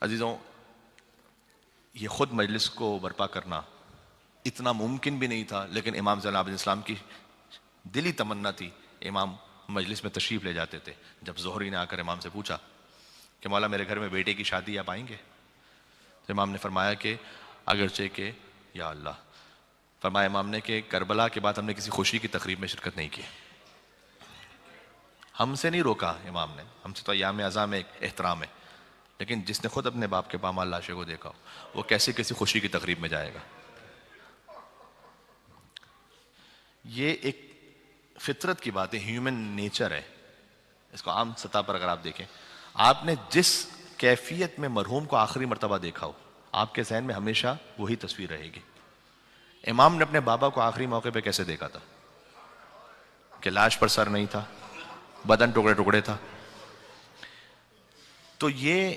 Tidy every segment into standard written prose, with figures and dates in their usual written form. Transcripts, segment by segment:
عزیزوں، یہ خود مجلس کو برپا کرنا اتنا ممکن بھی نہیں تھا، لیکن امام زین العابدین السلام کی دلی تمنا تھی۔ امام مجلس میں تشریف لے جاتے تھے۔ جب زہری نے آ کر امام سے پوچھا کہ مولا میرے گھر میں بیٹے کی شادی آپ آئیں گے؟ تو امام نے فرمایا کہ اگرچہ کہ یا اللہ، فرمایا امام نے کہ کربلا کے بعد ہم نے کسی خوشی کی تقریب میں شرکت نہیں کی۔ ہم سے نہیں روکا امام نے، ہم سے تو ایام اعزاء میں ایک احترام ہے، لیکن جس نے خود اپنے باپ کے پامال لاشے کو دیکھا ہو وہ کیسے کسی خوشی کی تقریب میں جائے گا؟ یہ ایک فطرت کی بات ہے، ہیومن نیچر ہے۔ اس کو عام سطح پر اگر آپ دیکھیں، آپ نے جس کیفیت میں مرحوم کو آخری مرتبہ دیکھا ہو، آپ کے ذہن میں ہمیشہ وہی تصویر رہے گی۔ امام نے اپنے بابا کو آخری موقع پہ کیسے دیکھا تھا؟ کہ لاش پر سر نہیں تھا، بدن ٹکڑے ٹکڑے تھا۔ تو یہ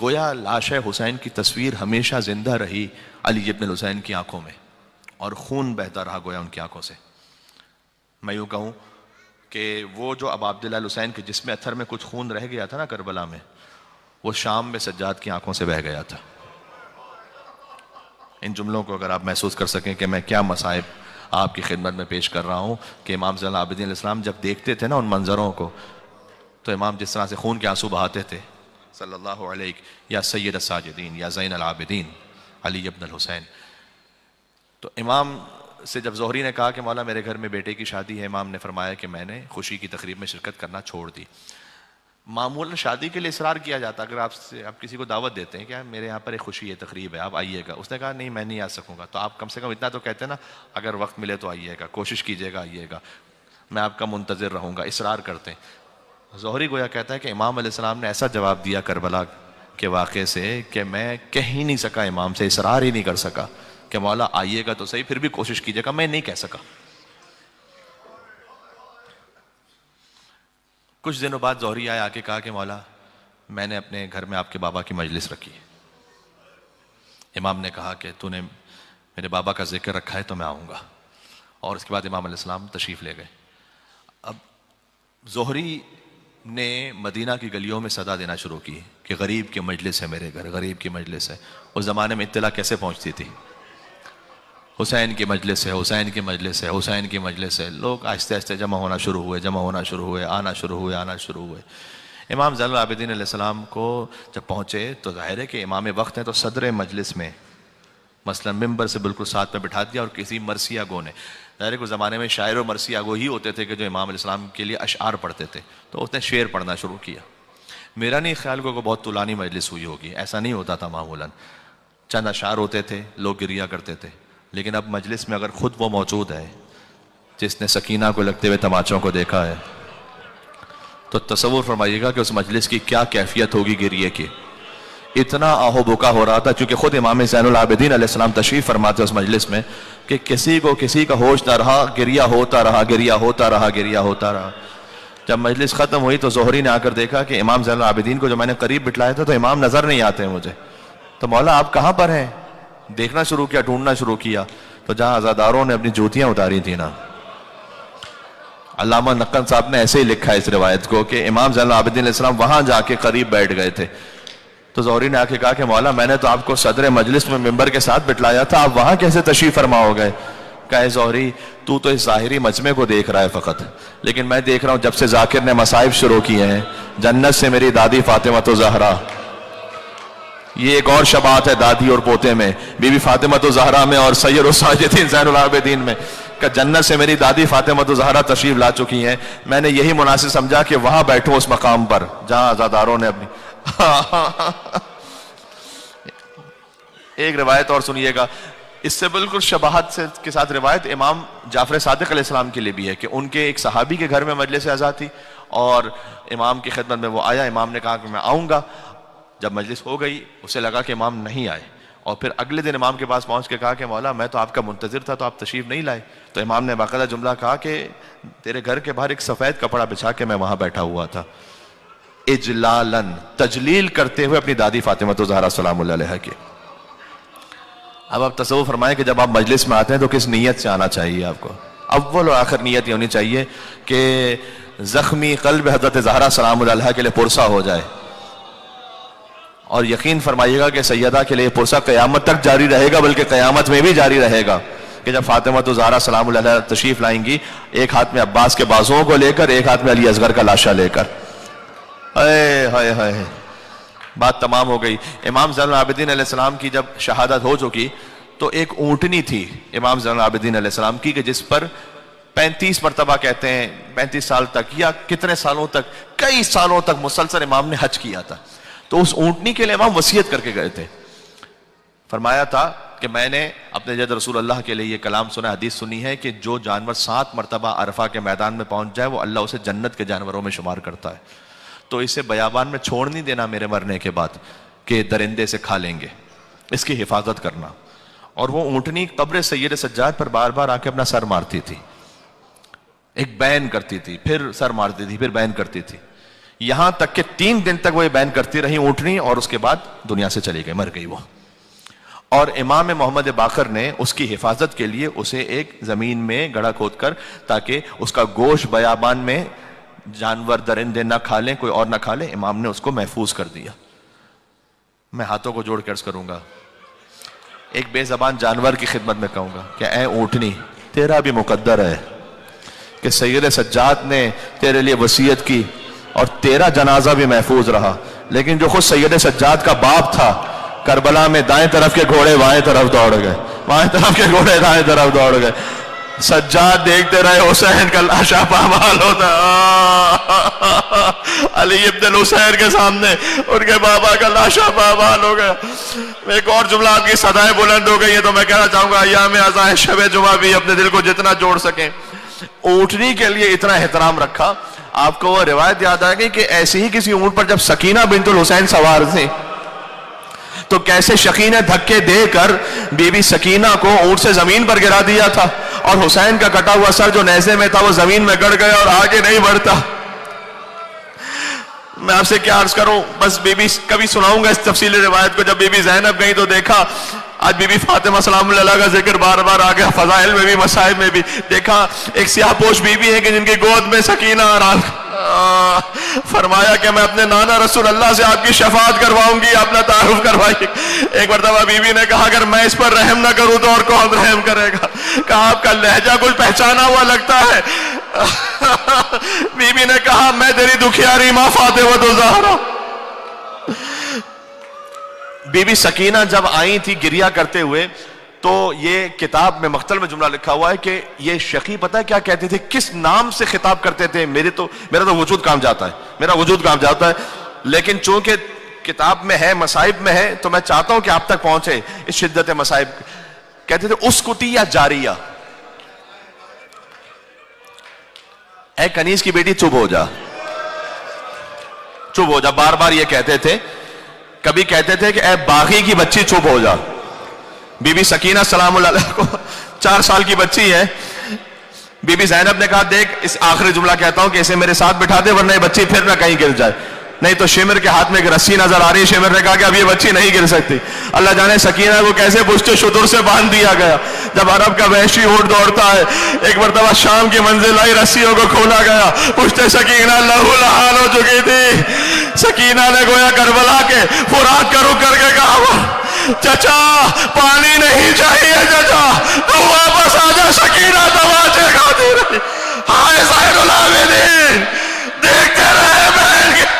گویا لاش حسین کی تصویر ہمیشہ زندہ رہی علی ابن الحسین کی آنکھوں میں، اور خون بہتا رہا گویا ان کی آنکھوں سے۔ میں یوں کہوں کہ وہ جو ابا عبداللہ الحسین کے جسم اتھر میں کچھ خون رہ گیا تھا نا کربلا میں، وہ شام میں سجاد کی آنکھوں سے بہہ گیا تھا۔ ان جملوں کو اگر آپ محسوس کر سکیں کہ میں کیا مصائب آپ کی خدمت میں پیش کر رہا ہوں، کہ امام زین العابدین علیہ السلام جب دیکھتے تھے نا ان منظروں کو، تو امام جس طرح سے خون کے آنسو بہاتے تھے، صلی اللہ علیہ یا سید الساجدین یا زین العابدین علی ابن الحسین۔ تو امام سے جب زہری نے کہا کہ مولا میرے گھر میں بیٹے کی شادی ہے، امام نے فرمایا کہ میں نے خوشی کی تقریب میں شرکت کرنا چھوڑ دی۔ معمولاً شادی کے لیے اصرار کیا جاتا، اگر آپ کسی کو دعوت دیتے ہیں کہ میرے یہاں پر ایک خوشی ہے، تقریب ہے، آپ آئیے گا، اس نے کہا نہیں میں نہیں آ سکوں گا، تو آپ کم سے کم اتنا تو کہتے ہیں نا اگر وقت ملے تو آئیے گا، کوشش کیجیے گا آئیے گا، میں آپ کا منتظر رہوں گا، اصرار کرتے ہیں۔ زہری گویا کہتا ہے کہ امام علیہ السلام نے ایسا جواب دیا کربلا کے واقعے سے کہ میں کہہ ہی نہیں سکا، امام سے اصرار ہی نہیں کر سکا کہ مولا آئیے گا تو صحیح، پھر بھی کوشش کیجیے گا، میں نہیں کہہ سکا۔ کچھ دنوں بعد زہری آیا آ کے کہا کہ مولا میں نے اپنے گھر میں آپ کے بابا کی مجلس رکھی۔ امام نے کہا کہ تو نے میرے بابا کا ذکر رکھا ہے تو میں آؤں گا، اور اس کے بعد امام علیہ السلام تشریف لے گئے۔ اب زہری نے مدینہ کی گلیوں میں صدا دینا شروع کی کہ غریب کی مجلس ہے میرے گھر، غریب کی مجلس ہے۔ اس زمانے میں اطلاع کیسے پہنچتی تھی؟ حسین کی مجلس ہے، حسین کی مجلس ہے، حسین کی مجلس ہے۔ لوگ آہستہ آہستہ جمع ہونا شروع ہوئے، آنا شروع ہوئے۔ امام زین العابدین علیہ السلام کو جب پہنچے تو ظاہر ہے کہ امام وقت ہیں، تو صدر مجلس میں مثلا ممبر سے بالکل ساتھ میں بٹھا دیا، اور کسی مرثیہ گو نے، ظاہر ہے کہ زمانے میں شاعر و مرثیہ گو ہی ہوتے تھے کہ جو امام علیہ السلام کے لیے اشعار پڑھتے تھے، تو اس نے شعر پڑھنا شروع کیا۔ میرا نہیں خیال کو بہت طولانی مجلس ہوئی ہوگی، ایسا نہیں ہوتا تھا معمولاً، چند اشعار ہوتے تھے، لوگ گریا کرتے تھے۔ لیکن اب مجلس میں اگر خود وہ موجود ہے جس نے سکینہ کو لگتے ہوئے تماچوں کو دیکھا ہے، تو تصور فرمائیے گا کہ اس مجلس کی کیا کیفیت ہوگی گریے کی۔ اتنا آہو بکا ہو رہا تھا، چونکہ خود امام زین العابدین علیہ السلام تشریف فرماتے اس مجلس میں، کہ کسی کا ہوش نہ رہا، گریا ہوتا رہا۔ جب مجلس ختم ہوئی تو زہری نے آ کر دیکھا کہ امام زین العابدین کو جو میں نے قریب بٹھلایا تھا تو امام نظر نہیں آتے مجھے، تو مولا آپ کہاں پر ہیں؟ دیکھنا شروع کیا، ڈھونڈنا شروع کیا، تو جہاں عزاداروں نے اپنی جوتیاں اتاری تھی نا، علامہ نقن صاحب نے ایسے ہی لکھا ہے اس روایت کو کہ امام زین العابدین علیہ السلام وہاں جا کے قریب بیٹھ گئے تھے۔ تو زہری نے آ کے کہا کہ مولا میں نے تو آپ کو صدر مجلس میں ممبر کے ساتھ بٹھلایا تھا، آپ وہاں کیسے تشریف فرما ہو گئے؟ کہا زہری تو اس ظاہری مجمع کو دیکھ رہا ہے فقط، لیکن میں دیکھ رہا ہوں جب سے ذاکر نے مصائب شروع کیے ہیں، جنت سے میری دادی فاطمہ زہرا، یہ ایک اور شباہت ہے دادی اور پوتے میں، بی بی فاطمہ زہرا میں اور سید الساجدین زین العابدین میں، کہ جنت سے میری دادی فاطمہ زہرا تشریف لا چکی ہیں، میں نے یہی مناسب سمجھا کہ وہاں بیٹھوں اس مقام پر جہاں عزاداروں نے اپنی ایک روایت اور سنیے گا، اس سے بالکل شباہت کے ساتھ روایت امام جعفر صادق علیہ السلام کے لیے بھی ہے کہ ان کے ایک صحابی کے گھر میں مجلس عزا تھی، اور امام کی خدمت میں وہ آیا، امام نے کہا کہ میں آؤں گا۔ جب مجلس ہو گئی اسے لگا کہ امام نہیں آئے، اور پھر اگلے دن امام کے پاس پہنچ کے کہا کہ مولا میں تو آپ کا منتظر تھا تو آپ تشریف نہیں لائے، تو امام نے باقاعدہ جملہ کہا کہ تیرے گھر کے باہر ایک سفید کپڑا بچھا کے میں وہاں بیٹھا ہوا تھا، اجلالن، تجلیل کرتے ہوئے اپنی دادی فاطمہ زہرا سلام اللہ علیہا کی۔ اب آپ تصور فرمائیں کہ جب آپ مجلس میں آتے ہیں تو کس نیت سے آنا چاہیے آپ کو؟ اول و آخر نیت یہ ہونی چاہیے کہ زخمی قلب حضرت زہرا سلام اللہ علیہا کے لیے پرسا ہو جائے. اور یقین فرمائیے گا کہ سیدہ کے لیے پرسا قیامت تک جاری رہے گا، بلکہ قیامت میں بھی جاری رہے گا. کہ جب فاطمہ تو زہرا سلام اللہ علیہا تشریف لائیں گی، ایک ہاتھ میں عباس کے بازوؤں کو لے کر، ایک ہاتھ میں علی اصغر کا لاشا لے کر، اے ہائے ہائے، بات تمام ہو گئی. امام زین العابدین علیہ السلام کی جب شہادت ہو چکی تو ایک اونٹنی تھی امام زین العابدین علیہ السلام کی، کہ جس پر 35 مرتبہ کہتے ہیں 35 سال تک یا کتنے سالوں تک، کئی سالوں تک مسلسل امام نے حج کیا تھا. تو اس اونٹنی کے لیے امام وصیت کر کے گئے تھے. فرمایا تھا کہ میں نے اپنے جد رسول اللہ کے لیے یہ کلام سنا، حدیث سنی ہے کہ جو جانور 7 مرتبہ عرفہ کے میدان میں پہنچ جائے وہ اللہ اسے جنت کے جانوروں میں شمار کرتا ہے. تو اسے بیابان میں چھوڑ نہیں دینا میرے مرنے کے بعد کہ درندے سے کھا لیں گے، اس کی حفاظت کرنا. اور وہ اونٹنی قبر سید سجاد پر بار بار آ کے اپنا سر مارتی تھی، ایک بین کرتی تھی، پھر سر مارتی تھی، پھر بین کرتی تھی، یہاں تک کہ 3 دن تک وہ یہ بین کرتی رہی اونٹنی، اور اس کے بعد دنیا سے چلی گئی، مر گئی وہ. اور امام محمد باقر نے اس کی حفاظت کے لیے اسے ایک زمین میں گڑھا کھود کر، تاکہ اس کا گوشت بیابان میں جانور درندے نہ کھا لیں، کوئی اور نہ کھا لیں، امام نے اس کو محفوظ کر دیا. میں ہاتھوں کو جوڑ کے عرض کروں گا، ایک بے زبان جانور کی خدمت میں کہوں گا کہ اے اونٹنی، تیرا بھی مقدر ہے کہ سید سجاد نے تیرے لیے وصیت کی اور تیرا جنازہ بھی محفوظ رہا، لیکن جو خود سید سجاد کا باپ تھا، کربلا میں دائیں طرف کے گھوڑے بائیں طرف دوڑ گئے، بائیں طرف کے گھوڑے دائیں طرف دوڑ گئے. سجاد دیکھتے رہے حسین کا لاشا پامال ہوتا علی ابن حسین کے سامنے ان کے بابا کا لاشا پامال ہو گیا. ایک اور جملہ آپ کی صدائیں بلند ہو گئی ہے تو میں کہنا چاہوں گا ایام عزاء شب جمعہ بھی اپنے دل کو جتنا جوڑ سکیں. اونٹنی کے لیے اتنا احترام رکھا. آپ کو وہ روایت یاد آ گئی کہ ایسے ہی کسی اونٹ پر جب سکینہ بنت الحسین سوار تھی تو کیسے شقی نے دھکے دے کر بی بی سکینہ کو اونٹ سے زمین پر گرا دیا تھا، اور حسین کا کٹا ہوا سر جو نیزے میں تھا وہ زمین میں گڑ گیا اور آگے نہیں بڑھتا. میں آپ سے کیا عرض کروں، بس بی بی کبھی سناؤں گا اس تفصیلی روایت کو. جب بی بی زینب گئی تو دیکھا، آج بی بی فاطمہ سلام اللہ کا ذکر بار بار آ گیا، فضائل میں بھی مصائب میں بھی دیکھا. ایک سیاہ پوش بی بی ہے کہ جن کی گود میں سکینہ آرام. فرمایا کہ میں اپنے نانا رسول اللہ سے آپ کی شفاعت کرواؤں گی، اپنا تعارف کروائیے. ایک مرتبہ بی بی نے کہا اگر میں اس پر رحم نہ کروں تو اور کون رحم کرے گا. کہا آپ کا لہجہ کچھ پہچانا ہوا لگتا ہے. بی بی نے کہا میں تیری دکھیاری ماں فاطمہ تو زہرا. بی بی سکینہ جب آئی تھی گریا کرتے ہوئے تو یہ کتاب میں مقتل میں جملہ لکھا ہوا ہے کہ یہ شقی پتہ ہے کیا کہتے تھے، کس نام سے خطاب کرتے تھے، میرا تو وجود کام جاتا ہے، میرا وجود کام جاتا ہے، لیکن چونکہ کتاب میں ہے، مصائب میں ہے، تو میں چاہتا ہوں کہ آپ تک پہنچے اس شدت مصائب. کہتے تھے اسکتی یا جاریہ، اے کنیز کی بیٹی چپ ہو جا، چپ ہو جا. بار بار یہ کہتے تھے. کبھی کہتے تھے کہ اے باغی کی بچی چپ ہو جا. بی بی سکینہ سلام اللہ علیہ کو 4 سال کی بچی ہے. بی بی زینب نے کہا دیکھ اس آخری جملہ کہتا ہوں کہ اسے میرے ساتھ بٹھا دے ورنہ یہ بچی پھر نہ کہیں گر جائے. نہیں تو شمر کے ہاتھ میں ایک رسی نظر آ رہی ہے. شمر نے کہا کہ اب یہ بچی نہیں گر سکتی. اللہ جانے سکینہ کو کیسے پشت شتر سے باندھ دیا گیا. جب عرب کا وحشی اونٹ دوڑتا ہے، ایک مرتبہ شام کی منزل آئی، رسیوں کو کھولا گیا، پشت سکینہ لہو لہان ہو چکی تھی. سکینہ نے گویا کربلا کے خوراک کا رخ کر کے کہا چچا پانی نہیں چاہیے چچا، تو واپس آ جا. سکینہ تماچے کھاتی رہی. ہائے زین العابدین دیکھتے رہے بہن کے